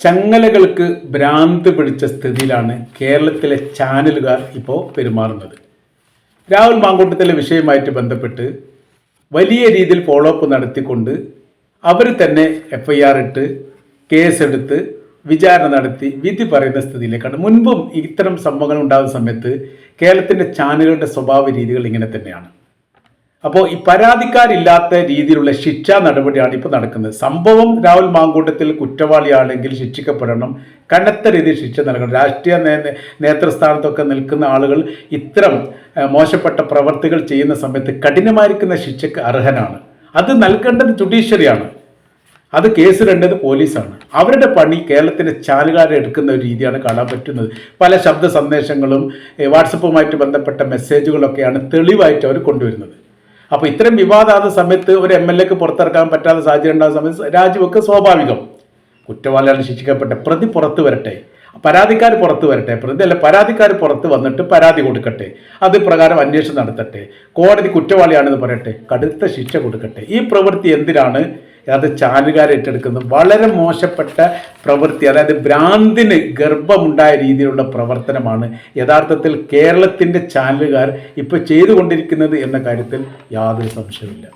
ചങ്ങലകൾക്ക് ഭ്രാന്ത് പിടിച്ച സ്ഥിതിയിലാണ് കേരളത്തിലെ ചാനലുകാർ ഇപ്പോൾ പെരുമാറുന്നത്. രാഹുൽ മാങ്കൂട്ടത്തിലെ വിഷയവുമായിട്ട് ബന്ധപ്പെട്ട് വലിയ രീതിയിൽ ഫോളോ അപ്പ് നടത്തിക്കൊണ്ട് അവർ തന്നെ FIR ഇട്ട് കേസെടുത്ത് വിചാരണ നടത്തി വിധി പറയുന്ന സ്ഥിതിയിലേക്കാണ്. മുൻപും ഇത്തരം സംഭവങ്ങൾ ഉണ്ടാകുന്ന സമയത്ത് കേരളത്തിൻ്റെ ചാനലുകളുടെ സ്വഭാവ രീതികൾ ഇങ്ങനെ തന്നെയാണ്. അപ്പോൾ ഈ പരാതിക്കാരില്ലാത്ത രീതിയിലുള്ള ശിക്ഷാ നടപടിയാണ് ഇപ്പോൾ നടക്കുന്നത്. സംഭവം രാഹുൽ മാങ്കൂട്ടത്തിൽ കുറ്റവാളിയാണെങ്കിൽ ശിക്ഷിക്കപ്പെടണം, കനത്ത രീതിയിൽ ശിക്ഷ നൽകണം. രാഷ്ട്രീയ നേതൃസ്ഥാനത്തൊക്കെ നിൽക്കുന്ന ആളുകൾ ഇത്തരം മോശപ്പെട്ട പ്രവർത്തികൾ ചെയ്യുന്ന സമയത്ത് കഠിനമായിരിക്കുന്ന ശിക്ഷയ്ക്ക് അർഹനാണ്. അത് നൽകേണ്ടത് ജുഡീഷ്യറിയാണ്, അത് കേസിടേണ്ടത് പോലീസാണ്. അവരുടെ പണി കേരളത്തിൻ്റെ ചാനലുകാരെ എടുക്കുന്ന ഒരു രീതിയാണ് കാണാൻ പറ്റുന്നത്. പല ശബ്ദ സന്ദേശങ്ങളും വാട്സപ്പുമായിട്ട് ബന്ധപ്പെട്ട മെസ്സേജുകളൊക്കെയാണ് തെളിവായിട്ട് അവർ കൊണ്ടുവരുന്നത്. അപ്പോൾ ഇത്തരം വിവാദമാകുന്ന സമയത്ത് ഒരു MLAക്ക് പുറത്തിറക്കാൻ പറ്റാത്ത സാഹചര്യം ഉണ്ടാകുന്ന സമയത്ത് രാജിവെക്ക് സ്വാഭാവികം. കുറ്റവാളിയാണ് ശിക്ഷിക്കപ്പെട്ടെ, പ്രതി പുറത്ത് വരട്ടെ, പരാതിക്കാർ പുറത്ത് വരട്ടെ, പരാതിക്കാർ പുറത്ത് വന്നിട്ട് പരാതി കൊടുക്കട്ടെ, അത് പ്രകാരം അന്വേഷണം നടത്തട്ടെ, കോടതി കുറ്റവാളിയാണെന്ന് പറയട്ടെ, കടുത്ത ശിക്ഷ കൊടുക്കട്ടെ. ഈ പ്രവൃത്തി എന്തിനാണ് അത് ചാനലുകാർ ഏറ്റെടുക്കുന്നത്? വളരെ മോശപ്പെട്ട പ്രവൃത്തി, അതായത് ഭ്രാന്തിന് ഗർഭമുണ്ടായ രീതിയിലുള്ള പ്രവർത്തനമാണ് യഥാർത്ഥത്തിൽ കേരളത്തിൻ്റെ ചാനലുകാർ ഇപ്പോൾ ചെയ്തുകൊണ്ടിരിക്കുന്നത് എന്ന കാര്യത്തിൽ യാതൊരു സംശയമില്ല.